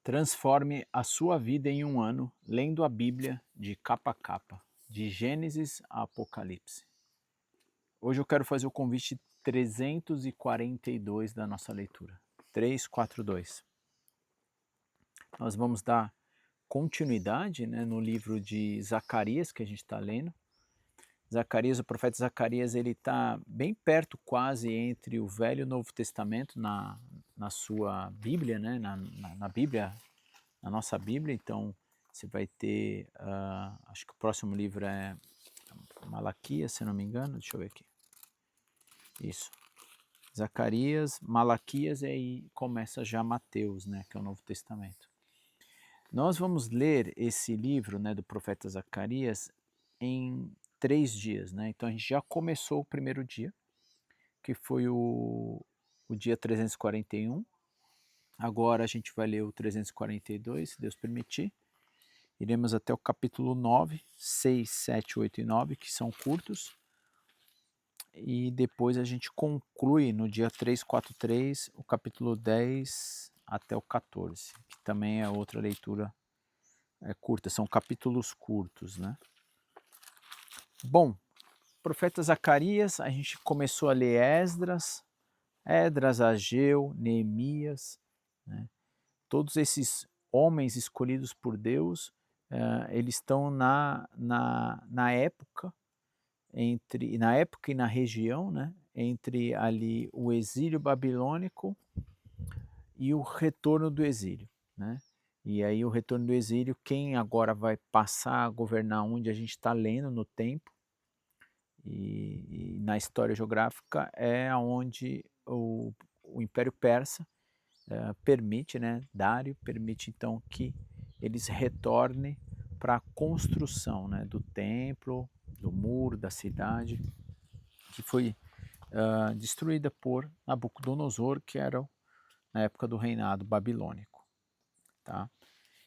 Transforme a sua vida em um ano lendo a Bíblia de capa a capa, de Gênesis a Apocalipse. Hoje eu quero fazer o convite 342 da nossa leitura, 342. Nós vamos dar continuidade, no livro de Zacarias que a gente está lendo. Zacarias, o profeta Zacarias, ele está bem perto quase entre o Velho e o Novo Testamento na sua Bíblia, na Bíblia, na nossa Bíblia. Então você vai ter, acho que o próximo livro é Malaquias, se não me engano, deixa eu ver aqui. Isso. Zacarias, Malaquias e aí começa já Mateus, que é o Novo Testamento. Nós vamos ler esse livro, do profeta Zacarias em 3 dias, Então a gente já começou o primeiro dia, que foi o dia 341. Agora a gente vai ler o 342, se Deus permitir. Iremos até o capítulo 9, 6, 7, 8 e 9, que são curtos. E depois a gente conclui no dia 343 o capítulo 10 até o 14, que também é outra leitura curta, são capítulos curtos, Bom, profeta Zacarias, a gente começou a ler Esdras, Ageu, Neemias, Todos esses homens escolhidos por Deus, eles estão na época e na região, entre ali o exílio babilônico e o retorno do exílio, E aí o retorno do exílio, quem agora vai passar a governar onde a gente está lendo no tempo e na história geográfica é onde o Império Persa permite, Dário permite então que eles retornem para a construção, do templo, do muro, da cidade, que foi destruída por Nabucodonosor, que era na época do reinado babilônico. Tá?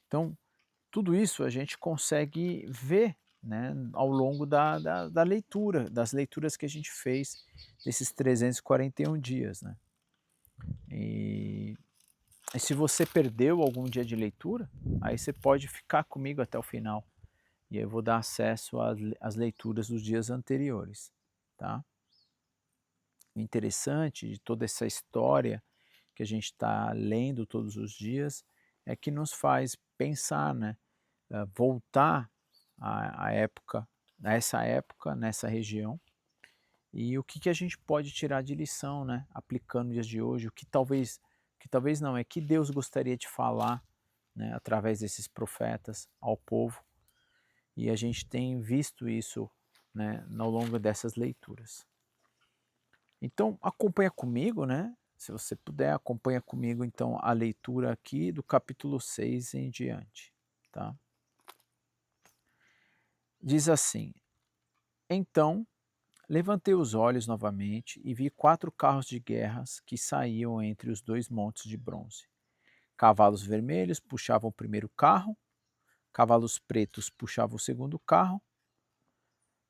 Então, tudo isso a gente consegue ver ao longo da leitura, das leituras que a gente fez desses 341 dias. E se você perdeu algum dia de leitura, aí você pode ficar comigo até o final. E eu vou dar acesso às leituras dos dias anteriores. Tá? O interessante de toda essa história que a gente está lendo todos os dias é que nos faz pensar, voltar à época, nessa época, nessa região, e o que a gente pode tirar de lição, aplicando nos dias de hoje, o que talvez não, é que Deus gostaria de falar, através desses profetas ao povo, e a gente tem visto isso, ao longo dessas leituras. Então acompanha comigo, se você puder, acompanha comigo então a leitura aqui do capítulo 6 em diante, tá? Diz assim: Então levantei os olhos novamente e vi 4 carros de guerras que saíam entre os 2 montes de bronze. Cavalos vermelhos puxavam o primeiro carro, cavalos pretos puxavam o segundo carro,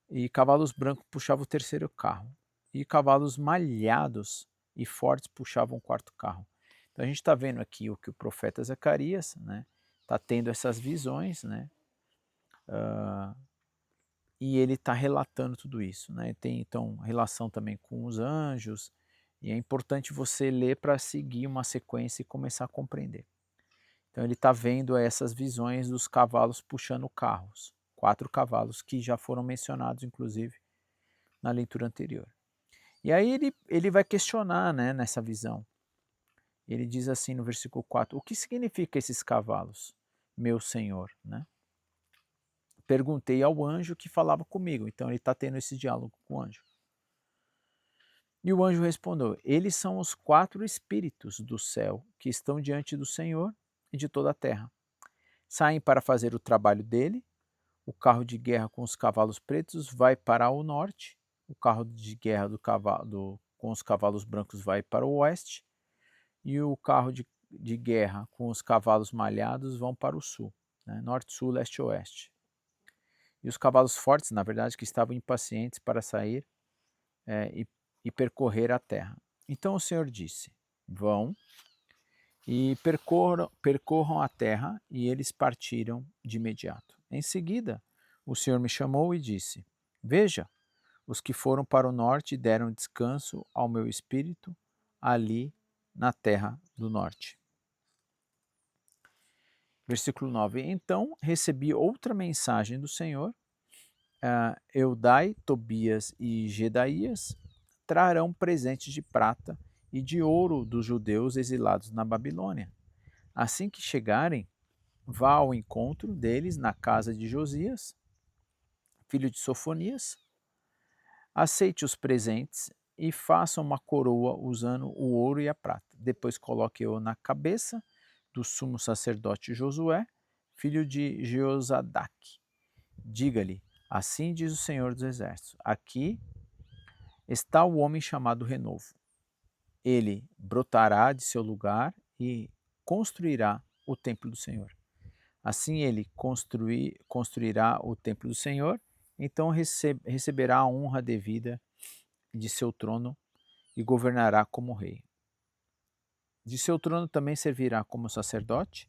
e cavalos brancos puxavam o terceiro carro, e cavalos malhados e fortes puxavam o quarto carro. Então a gente está vendo aqui o que o profeta Zacarias está tendo essas visões, e ele está relatando tudo isso. Tem então relação também com os anjos, e é importante você ler para seguir uma sequência e começar a compreender. Então ele está vendo essas visões dos cavalos puxando carros, 4 cavalos que já foram mencionados inclusive na leitura anterior. E aí ele vai questionar, nessa visão. Ele diz assim no versículo 4, o que significa esses cavalos, meu senhor? Perguntei ao anjo que falava comigo. Então ele está tendo esse diálogo com o anjo. E o anjo respondeu, eles são os 4 espíritos do céu que estão diante do Senhor e de toda a terra. Saem para fazer o trabalho dele. O carro de guerra com os cavalos pretos vai para o norte. O carro de guerra com os cavalos brancos vai para o oeste. E o carro de guerra com os cavalos malhados vão para o sul. Norte, sul, leste e oeste. E os cavalos fortes, na verdade, que estavam impacientes para sair e percorrer a terra. Então o Senhor disse, vão e percorram a terra, e eles partiram de imediato. Em seguida, o Senhor me chamou e disse: Veja, os que foram para o norte deram descanso ao meu espírito ali na terra do norte. Versículo 9. Então recebi outra mensagem do Senhor. Eudai, Tobias e Gedaías trarão presentes de prata e de ouro dos judeus exilados na Babilônia. Assim que chegarem, vá ao encontro deles na casa de Josias, filho de Sofonias, aceite os presentes e faça uma coroa usando o ouro e a prata. Depois coloque-o na cabeça do sumo sacerdote Josué, filho de Jeozadaque. Diga-lhe: assim diz o Senhor dos Exércitos: aqui está o homem chamado Renovo. Ele brotará de seu lugar e construirá o templo do Senhor. Assim ele construirá o templo do Senhor, então receberá a honra devida de seu trono e governará como rei. De seu trono também servirá como sacerdote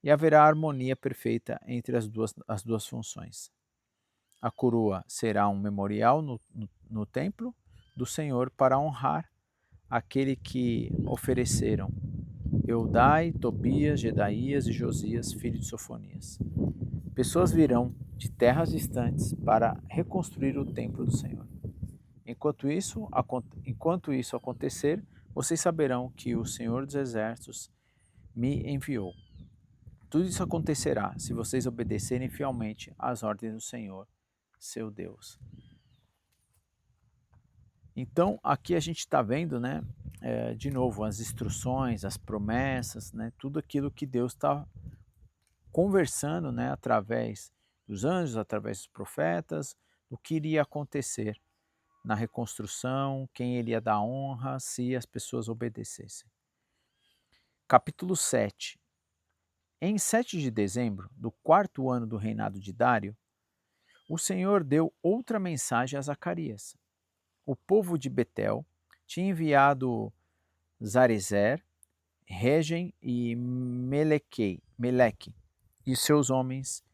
e haverá harmonia perfeita entre as duas funções. A coroa será um memorial no templo do Senhor para honrar aquele que ofereceram Eudai, Tobias, Gedaías e Josias, filho de Sofonias. Pessoas virão de terras distantes para reconstruir o templo do Senhor. Enquanto isso acontecer, vocês saberão que o Senhor dos Exércitos me enviou. Tudo isso acontecerá se vocês obedecerem fielmente às ordens do Senhor, seu Deus. Então, aqui a gente está vendo, né, de novo, as instruções, as promessas, né, tudo aquilo que Deus está conversando, né, através dos anjos, através dos profetas, o que iria acontecer na reconstrução, quem ele ia dar honra se as pessoas obedecessem. Capítulo 7. Em 7 de dezembro do 4º ano do reinado de Dário, o Senhor deu outra mensagem a Zacarias. O povo de Betel tinha enviado Zarezer, Regem e Meleque e seus homens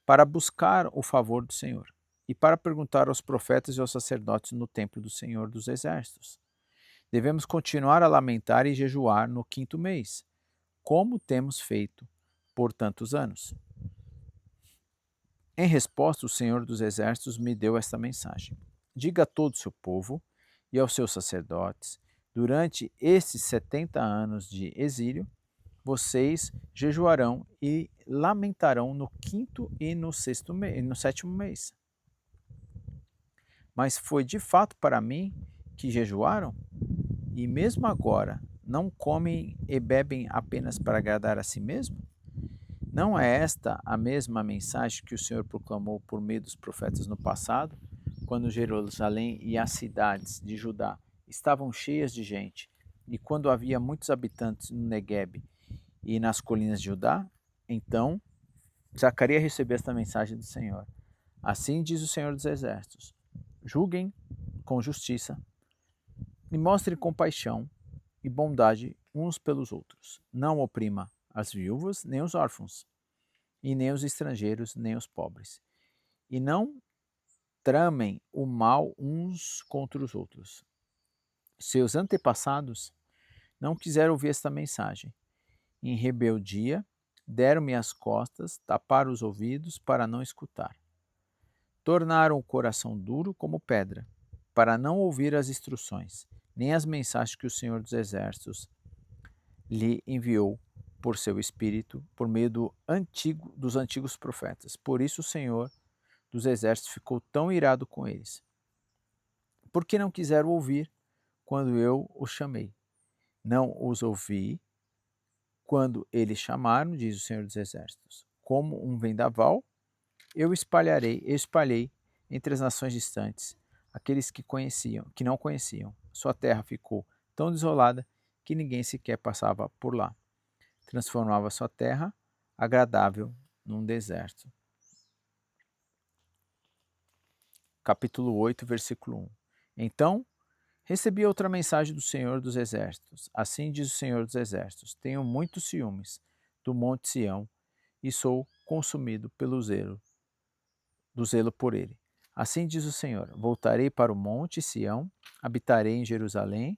para buscar o favor do Senhor e para perguntar aos profetas e aos sacerdotes no templo do Senhor dos Exércitos: devemos continuar a lamentar e jejuar no 5º mês, como temos feito por tantos anos? Em resposta, o Senhor dos Exércitos me deu esta mensagem: diga a todo o seu povo e aos seus sacerdotes: durante esses 70 anos de exílio, vocês jejuarão e lamentarão no 5º e no 7º mês. Mas foi de fato para mim que jejuaram? E mesmo agora não comem e bebem apenas para agradar a si mesmo? Não é esta a mesma mensagem que o Senhor proclamou por meio dos profetas no passado, quando Jerusalém e as cidades de Judá estavam cheias de gente, e quando havia muitos habitantes no Neguebe e nas colinas de Judá? Então, Zacarias recebeu esta mensagem do Senhor. Assim diz o Senhor dos Exércitos: julguem com justiça e mostrem compaixão e bondade uns pelos outros. Não oprima as viúvas, nem os órfãos, e nem os estrangeiros, nem os pobres. E não tramem o mal uns contra os outros. Seus antepassados não quiseram ouvir esta mensagem. Em rebeldia, deram-me as costas, taparam os ouvidos para não escutar. Tornaram o coração duro como pedra, para não ouvir as instruções, nem as mensagens que o Senhor dos Exércitos lhe enviou por seu Espírito, por meio dos antigos profetas. Por isso o Senhor dos Exércitos ficou tão irado com eles. Porque não quiseram ouvir quando eu os chamei. Não os ouvi quando eles chamaram, diz o Senhor dos Exércitos. Como um vendaval, eu espalhei entre as nações distantes aqueles que não conheciam. Sua terra ficou tão desolada que ninguém sequer passava por lá. Transformava sua terra agradável num deserto. Capítulo 8, versículo 1. Então Recebi outra mensagem do Senhor dos Exércitos. Assim diz o Senhor dos Exércitos: Tenho muitos ciúmes do monte Sião e sou consumido do zelo por ele. Assim diz o Senhor: Voltarei para o monte Sião, habitarei em Jerusalém.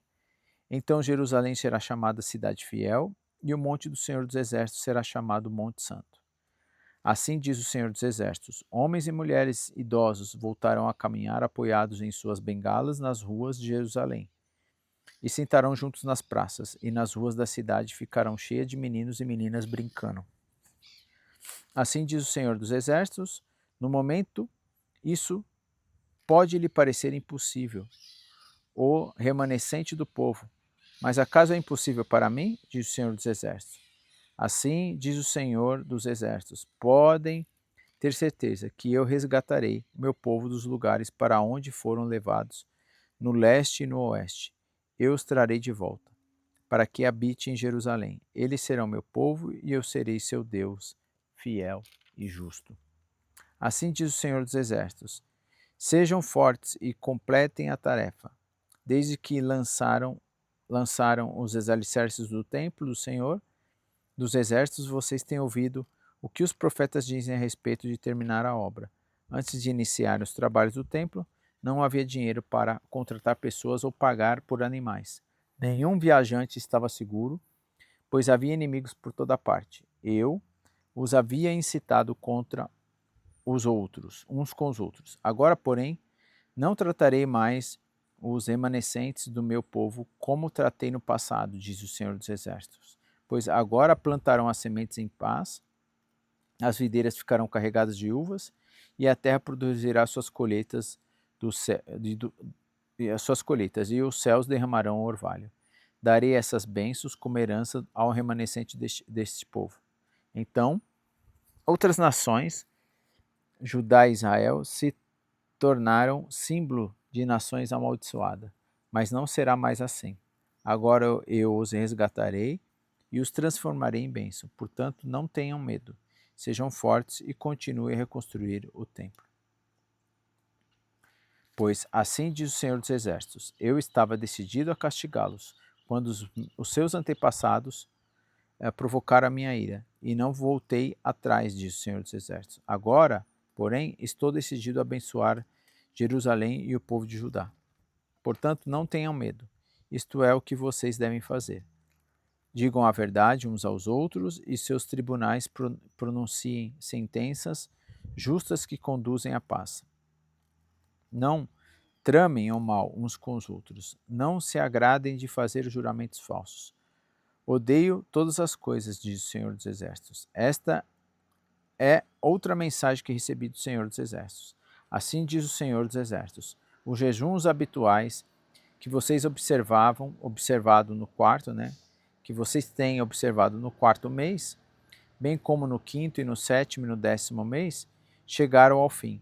Então Jerusalém será chamada cidade fiel, e o monte do Senhor dos Exércitos será chamado Monte Santo. Assim diz o Senhor dos Exércitos: Homens e mulheres idosos voltarão a caminhar apoiados em suas bengalas nas ruas de Jerusalém. E sentarão juntos nas praças, e nas ruas da cidade ficarão cheias de meninos e meninas brincando. Assim diz o Senhor dos Exércitos: No momento, isso pode lhe parecer impossível, o remanescente do povo. Mas acaso é impossível para mim? Diz o Senhor dos Exércitos. Assim diz o Senhor dos Exércitos: Podem ter certeza que eu resgatarei meu povo dos lugares para onde foram levados, no leste e no oeste. Eu os trarei de volta, para que habite em Jerusalém. Eles serão meu povo e eu serei seu Deus, fiel e justo. Assim diz o Senhor dos Exércitos: Sejam fortes e completem a tarefa. Desde que lançaram os alicerces do templo do Senhor dos Exércitos, vocês têm ouvido o que os profetas dizem a respeito de terminar a obra. Antes de iniciar os trabalhos do templo, não havia dinheiro para contratar pessoas ou pagar por animais. Nenhum viajante estava seguro, pois havia inimigos por toda parte. Eu os havia incitado contra os outros, uns com os outros. Agora, porém, não tratarei mais os remanescentes do meu povo como tratei no passado, diz o Senhor dos Exércitos. Pois agora plantarão as sementes em paz, as videiras ficarão carregadas de uvas, e a terra produzirá suas colheitas, e os céus derramarão orvalho. Darei essas bênçãos como herança ao remanescente deste povo. Então, outras nações, Judá e Israel, se tornaram símbolo de nações amaldiçoadas, mas não será mais assim. Agora eu os resgatarei e os transformarei em bênção. Portanto, não tenham medo. Sejam fortes e continuem a reconstruir o templo. Pois assim diz o Senhor dos Exércitos: Eu estava decidido a castigá-los, quando os seus antepassados provocaram a minha ira, e não voltei atrás, diz o Senhor dos Exércitos. Agora, porém, estou decidido a abençoar Jerusalém e o povo de Judá. Portanto, não tenham medo. Isto é o que vocês devem fazer. Digam a verdade uns aos outros e seus tribunais pronunciem sentenças justas que conduzem à paz. Não tramem o mal uns com os outros. Não se agradem de fazer juramentos falsos. Odeio todas as coisas, diz o Senhor dos Exércitos. Esta é outra mensagem que recebi do Senhor dos Exércitos. Assim diz o Senhor dos Exércitos: os jejuns habituais que vocês observado no quarto, que vocês têm observado no quarto mês, bem como no quinto e no sétimo e no 10º mês, chegaram ao fim.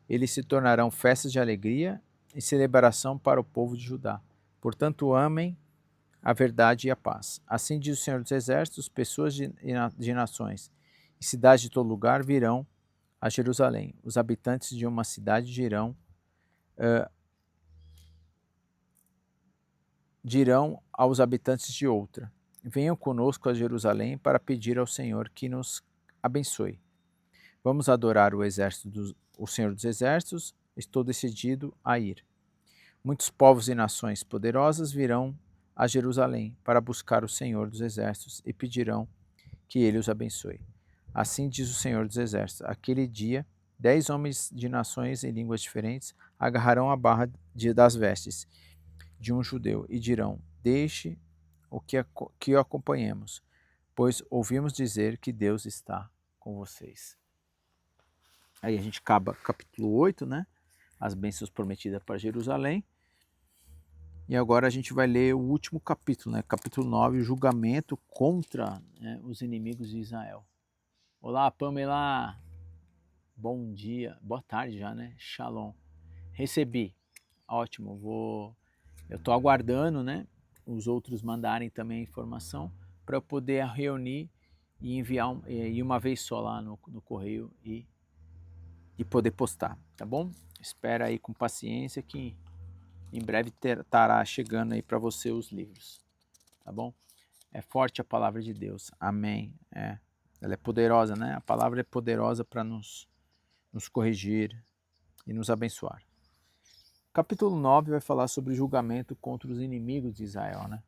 Eles se tornarão festas de alegria e celebração para o povo de Judá. Portanto, amem a verdade e a paz. Assim diz o Senhor dos Exércitos: pessoas de nações e cidades de todo lugar virão a Jerusalém. Os habitantes de uma cidade dirão aos habitantes de outra: venham conosco a Jerusalém para pedir ao Senhor que nos abençoe. Vamos adorar o Senhor dos Exércitos. Estou decidido a ir. Muitos povos e nações poderosas virão a Jerusalém para buscar o Senhor dos Exércitos e pedirão que ele os abençoe. Assim diz o Senhor dos Exércitos: aquele dia, 10 homens de nações e línguas diferentes agarrarão a barra das vestes de um judeu e dirão: deixe que o acompanhemos, pois ouvimos dizer que Deus está com vocês. Aí a gente acaba capítulo 8, as bênçãos prometidas para Jerusalém. E agora a gente vai ler o último capítulo, capítulo 9, o julgamento contra os inimigos de Israel. Olá, Pamela. Bom dia, boa tarde já, Shalom. Recebi. Ótimo, eu estou aguardando, os outros mandarem também a informação para eu poder reunir e enviar uma vez só lá no correio e poder postar, tá bom? Espera aí com paciência que em breve estará chegando aí para você os livros, tá bom? É forte a palavra de Deus, amém. Ela é poderosa, né? A palavra é poderosa para nos corrigir e nos abençoar. Capítulo 9 vai falar sobre o julgamento contra os inimigos de Israel, né?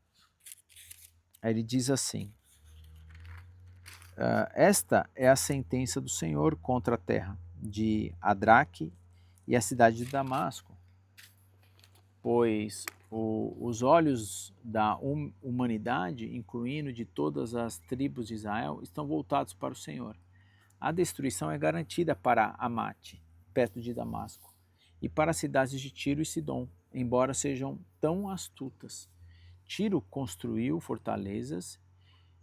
Aí ele diz assim: esta é a sentença do Senhor contra a terra de Adraque e a cidade de Damasco, pois os olhos da humanidade, incluindo de todas as tribos de Israel, estão voltados para o Senhor. A destruição é garantida para Amate, perto de Damasco, e para as cidades de Tiro e Sidom, embora sejam tão astutas. Tiro construiu fortalezas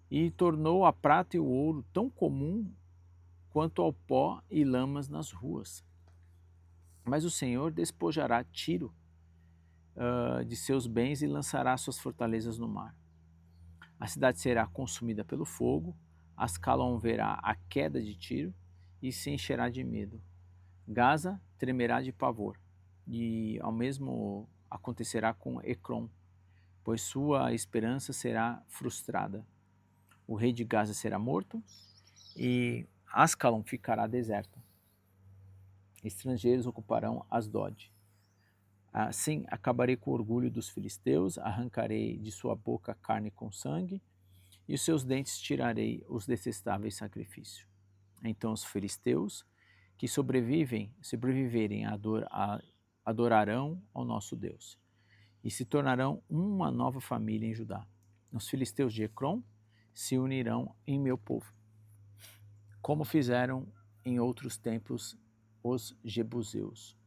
e tornou a prata e o ouro tão comum quanto ao pó e lamas nas ruas. Mas o Senhor despojará Tiro de seus bens e lançará suas fortalezas no mar. A cidade será consumida pelo fogo, Ascalon verá a queda de Tiro e se encherá de medo. Gaza tremerá de pavor, e ao mesmo acontecerá com Ecrom, pois sua esperança será frustrada. O rei de Gaza será morto e Ascalon ficará deserta. Estrangeiros ocuparão Asdod. Assim acabarei com o orgulho dos filisteus, arrancarei de sua boca carne com sangue, e os seus dentes tirarei os detestáveis sacrifícios. Então os filisteus que sobreviverem adorarão ao nosso Deus, e se tornarão uma nova família em Judá. Os filisteus de Ecrom se unirão em meu povo, como fizeram em outros tempos os jebuseus.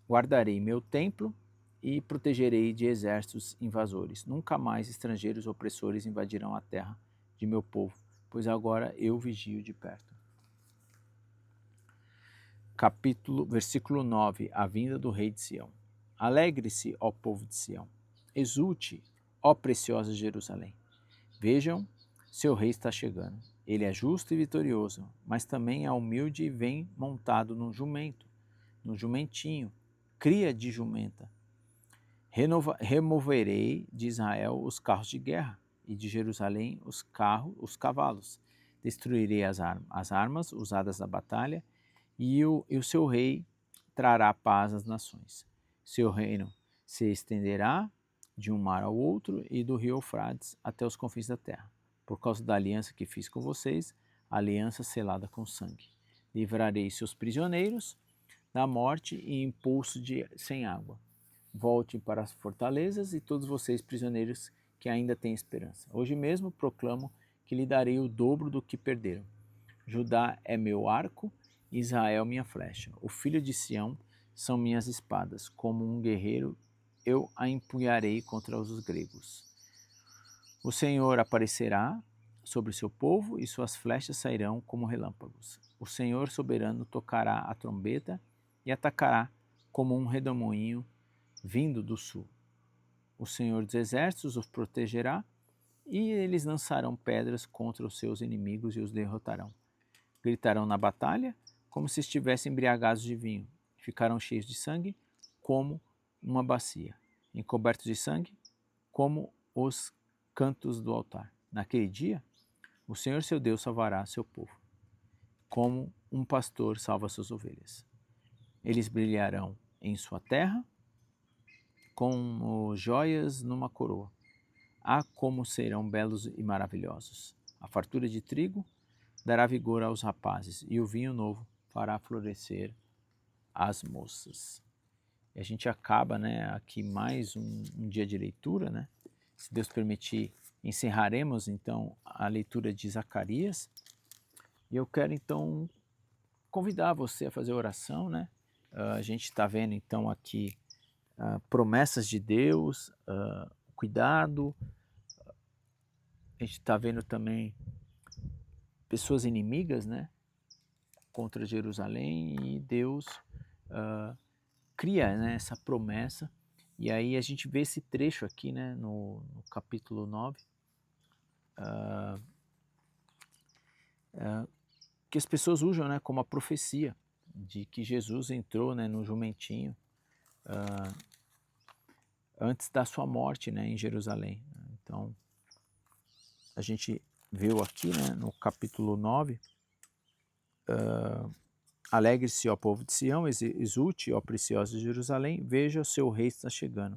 Guardarei meu templo e protegerei de exércitos invasores. Nunca mais estrangeiros opressores invadirão a terra de meu povo, pois agora eu vigio de perto. Versículo 9, a vinda do rei de Sião. Alegre-se, ó povo de Sião, exulte, ó preciosa Jerusalém. Vejam, seu rei está chegando. Ele é justo e vitorioso, mas também é humilde e vem montado num jumentinho, cria de jumenta. Removerei de Israel os carros de guerra e de Jerusalém os cavalos. Destruirei as armas usadas na batalha e o seu rei trará paz às nações. Seu reino se estenderá de um mar ao outro e do rio Eufrates até os confins da terra. Por causa da aliança que fiz com vocês, aliança selada com sangue. Livrarei seus prisioneiros da morte e em poço sem água. Volte para as fortalezas e todos vocês prisioneiros que ainda têm esperança. Hoje mesmo proclamo que lhe darei o dobro do que perderam. Judá é meu arco, Israel minha flecha. O filho de Sião são minhas espadas. Como um guerreiro eu a empunharei contra os gregos. O Senhor aparecerá sobre seu povo e suas flechas sairão como relâmpagos. O Senhor soberano tocará a trombeta e atacará como um redemoinho vindo do sul. O Senhor dos exércitos os protegerá e eles lançarão pedras contra os seus inimigos e os derrotarão. Gritarão na batalha como se estivessem embriagados de vinho. Ficarão cheios de sangue como uma bacia, encobertos de sangue como os cantos do altar. Naquele dia, o Senhor seu Deus salvará seu povo, como um pastor salva suas ovelhas. Eles brilharão em sua terra como joias numa coroa. Ah, como serão belos e maravilhosos! A fartura de trigo dará vigor aos rapazes, e o vinho novo fará florescer as moças. E a gente acaba, né, aqui mais um dia de leitura, né? Se Deus permitir, encerraremos então a leitura de Zacarias. E eu quero então convidar você a fazer oração, né? A gente está vendo então aqui promessas de Deus, cuidado. A gente está vendo também pessoas inimigas, né, contra Jerusalém, e Deus cria, né, essa promessa. E aí a gente vê esse trecho aqui, né, no capítulo 9, que as pessoas usam, né, como a profecia de que Jesus entrou, né, no jumentinho antes da sua morte, né, em Jerusalém. Então, a gente viu aqui, né, no capítulo 9, alegre-se, ó povo de Sião, exulte, ó preciosa de Jerusalém, veja o seu rei está chegando.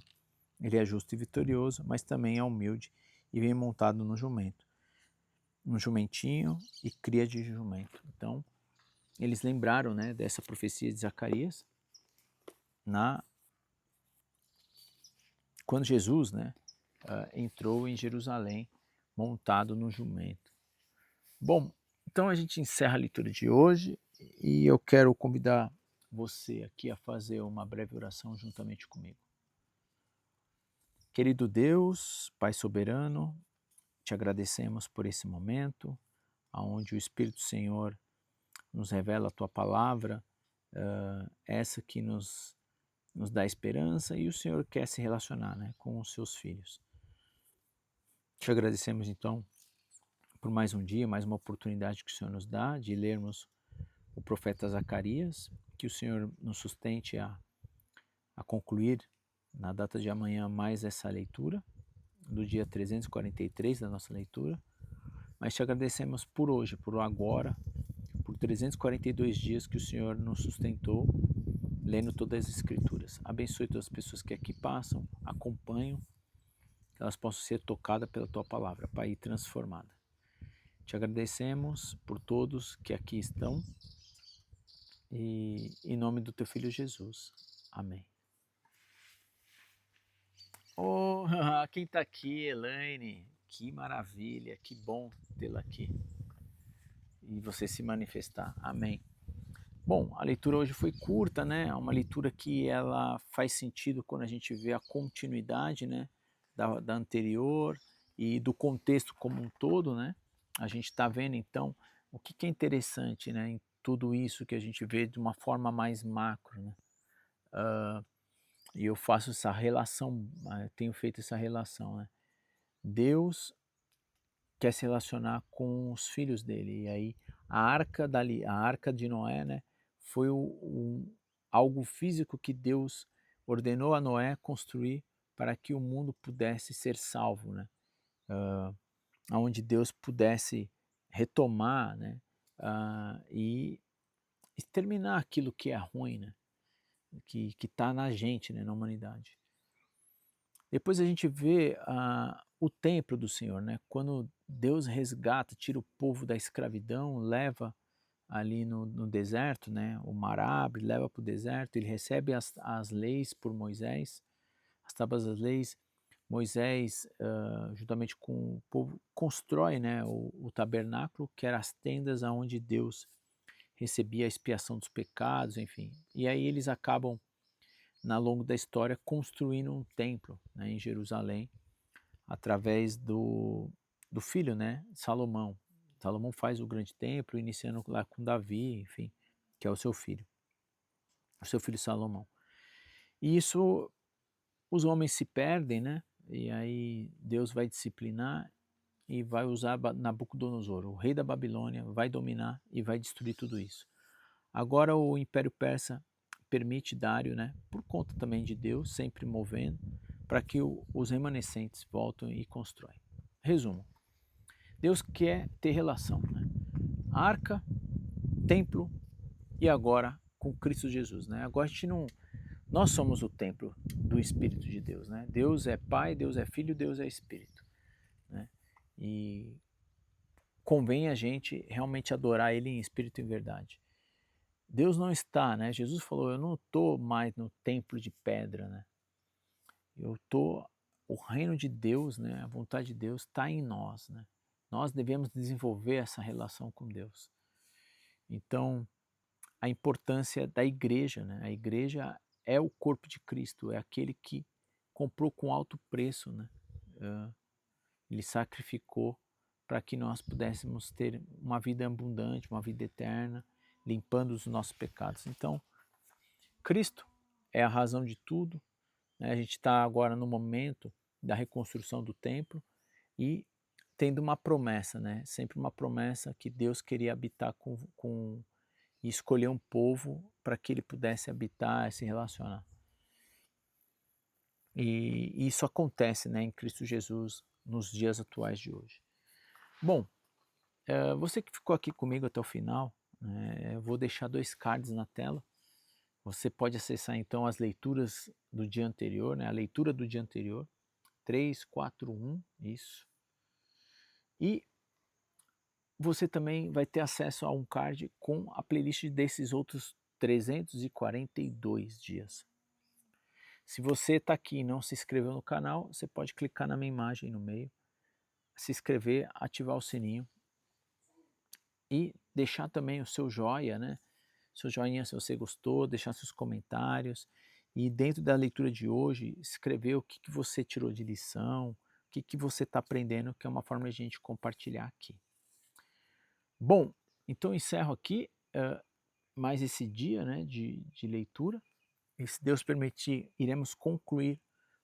Ele é justo e vitorioso, mas também é humilde e vem montado no jumento, no jumentinho e cria de jumento. Então, eles lembraram, né, dessa profecia de Zacarias quando Jesus, né, entrou em Jerusalém montado no jumento. Bom, então a gente encerra a leitura de hoje e eu quero convidar você aqui a fazer uma breve oração juntamente comigo. Querido Deus, Pai soberano, te agradecemos por esse momento, onde o Espírito do Senhor nos revela a tua palavra, essa que nos dá esperança, e o Senhor quer se relacionar, né, com os seus filhos. Te agradecemos então por mais um dia, mais uma oportunidade que o Senhor nos dá de lermos o profeta Zacarias, que o Senhor nos sustente a concluir na data de amanhã mais essa leitura, do dia 343 da nossa leitura, mas te agradecemos por hoje, por agora, por 342 dias que o Senhor nos sustentou, lendo todas as Escrituras. Abençoe todas as pessoas que aqui passam, acompanham, que elas possam ser tocadas pela Tua Palavra, Pai, e transformadas. Te agradecemos por todos que aqui estão, e em nome do Teu Filho Jesus. Amém. Oh, quem está aqui, Elaine? Que maravilha, que bom tê-la aqui e você se manifestar. Amém. Bom, a leitura hoje foi curta, né? É uma leitura que ela faz sentido quando a gente vê a continuidade, né, da anterior e do contexto como um todo, né? A gente está vendo então o que é interessante, né, em tudo isso que a gente vê de uma forma mais macro, né? E eu faço essa relação, tenho feito essa relação, né? Deus quer se relacionar com os filhos dele, e aí a arca de Noé, né, foi algo físico que Deus ordenou a Noé construir para que o mundo pudesse ser salvo, né? Onde Deus pudesse retomar, né, e exterminar aquilo que é ruim, né, que está na gente, né, na humanidade. Depois a gente vê o templo do Senhor, né? Quando Deus resgata, tira o povo da escravidão, leva ali no deserto, né? O mar abre, leva para o deserto, ele recebe as leis por Moisés, as tábuas das leis. Moisés, juntamente com o povo, constrói, né, o tabernáculo, que eram as tendas onde Deus recebia a expiação dos pecados, enfim. E aí eles acabam ao longo da história, construindo um templo, né, em Jerusalém, através do filho, né, Salomão. Salomão faz o grande templo, iniciando lá com Davi, enfim, que é o seu filho Salomão. E isso, os homens se perdem, né, e aí Deus vai disciplinar e vai usar Nabucodonosor, o rei da Babilônia, vai dominar e vai destruir tudo isso. Agora o Império Persa permite Dário, né, por conta também de Deus, sempre movendo, para que os remanescentes voltem e constroem. Resumo, Deus quer ter relação, né? Arca, templo e agora com Cristo Jesus, né? Agora a gente não, nós somos o templo do Espírito de Deus, né? Deus é Pai, Deus é Filho, Deus é Espírito, né? E convém a gente realmente adorar Ele em espírito e em verdade. Deus não está, né? Jesus falou, eu não estou mais no templo de pedra, né? O reino de Deus, né? A vontade de Deus está em nós, né? Nós devemos desenvolver essa relação com Deus. Então, a importância da igreja, né? A igreja é o corpo de Cristo, é aquele que comprou com alto preço, né? Ele sacrificou para que nós pudéssemos ter uma vida abundante, uma vida eterna, limpando os nossos pecados. Então, Cristo é a razão de tudo, né? A gente está agora no momento da reconstrução do templo e tendo uma promessa, né? Sempre uma promessa que Deus queria habitar e escolher um povo para que ele pudesse habitar e se relacionar. E isso acontece, né, em Cristo Jesus nos dias atuais de hoje. Bom, você que ficou aqui comigo até o final, né, eu vou deixar 2 cards na tela. Você pode acessar então as leituras do dia anterior, né, a leitura do dia anterior, 3, 4, 1, isso. E você também vai ter acesso a um card com a playlist desses outros 342 dias. Se você está aqui e não se inscreveu no canal, você pode clicar na minha imagem no meio, se inscrever, ativar o sininho e deixar também o seu joia, né? Seu joinha se você gostou, deixar seus comentários e dentro da leitura de hoje escrever o que você tirou de lição, o que você está aprendendo, que é uma forma de a gente compartilhar aqui. Bom, então encerro aqui mais esse dia, né, de leitura. E se Deus permitir, iremos concluir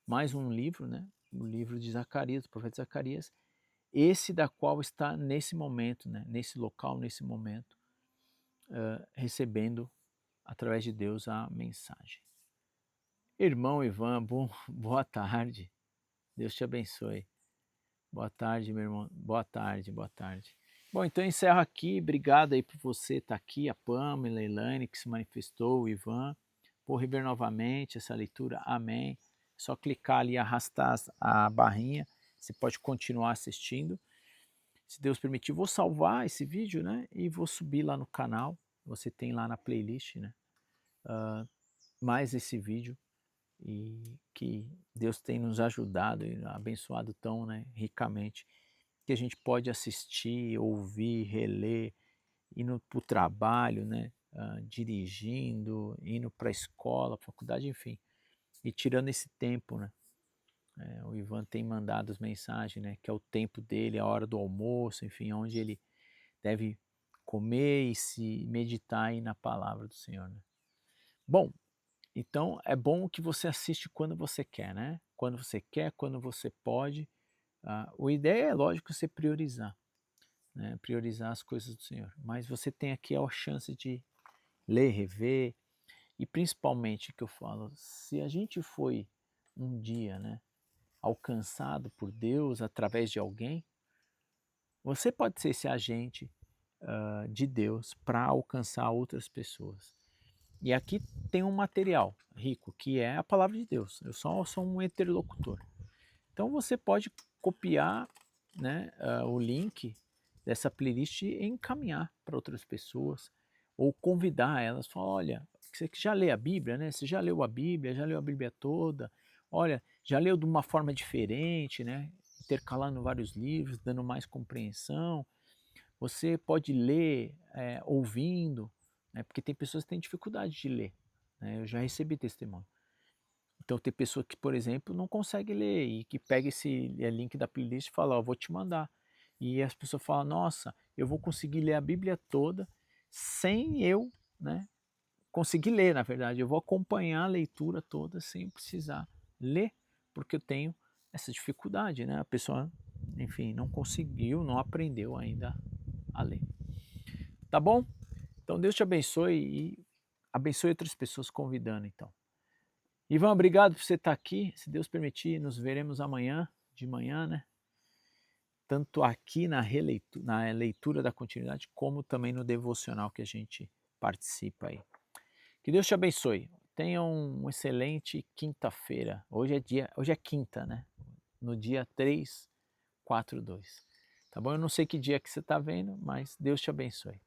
mais um livro, né, o livro de Zacarias, do profeta Zacarias, esse da qual está nesse momento, né, nesse local, nesse momento, recebendo através de Deus a mensagem. Irmão Ivan, boa tarde. Deus te abençoe. Boa tarde, meu irmão. Boa tarde, boa tarde. Bom, então eu encerro aqui. Obrigado aí por você estar aqui, a Pamela, a Elaine, que se manifestou, o Ivan. Vou rever novamente essa leitura. Amém. Só clicar ali e arrastar a barrinha. Você pode continuar assistindo. Se Deus permitir, vou salvar esse vídeo, né? E vou subir lá no canal. Você tem lá na playlist, né? Mais esse vídeo. E que Deus tem nos ajudado e abençoado tão, né, ricamente, que a gente pode assistir, ouvir, reler, indo para o trabalho, né, dirigindo, indo para a escola, faculdade, enfim, e tirando esse tempo, né. O Ivan tem mandado as mensagens, né, que é o tempo dele, a hora do almoço, enfim, onde ele deve comer e se meditar aí na palavra do Senhor, né. Bom, então é bom que você assiste quando você quer, né? Quando você quer, quando você pode. O ideia é, lógico, você priorizar, né? Priorizar as coisas do Senhor. Mas você tem aqui a chance de ler, rever e principalmente que eu falo, se a gente foi um dia, né, alcançado por Deus através de alguém, você pode ser esse agente de Deus para alcançar outras pessoas. E aqui tem um material rico, que é a palavra de Deus. Eu só sou um interlocutor. Então você pode copiar, né, o link dessa playlist e encaminhar para outras pessoas, ou convidar elas, falar, olha, você que já lê a Bíblia, né? Você já leu a Bíblia, já leu a Bíblia toda, olha, já leu de uma forma diferente, né? Intercalando vários livros, dando mais compreensão. Você pode ler ouvindo, né, porque tem pessoas que têm dificuldade de ler, né, eu já recebi testemunho. Então tem pessoa que, por exemplo, não consegue ler e que pega esse link da playlist e fala, ó, vou te mandar. E as pessoas falam, nossa, eu vou conseguir ler a Bíblia toda sem eu, né, conseguir ler, na verdade. Eu vou acompanhar a leitura toda sem precisar ler, porque eu tenho essa dificuldade, né? A pessoa, enfim, não conseguiu, não aprendeu ainda a ler. Tá bom? Então Deus te abençoe e abençoe outras pessoas convidando então. Ivan, obrigado por você estar aqui. Se Deus permitir, nos veremos amanhã, de manhã, né? Tanto aqui na leitura da continuidade, como também no devocional que a gente participa aí. Que Deus te abençoe. Tenha uma excelente quinta-feira. Hoje é quinta, né? No dia 342. Tá bom? Eu não sei que dia que você está vendo, mas Deus te abençoe.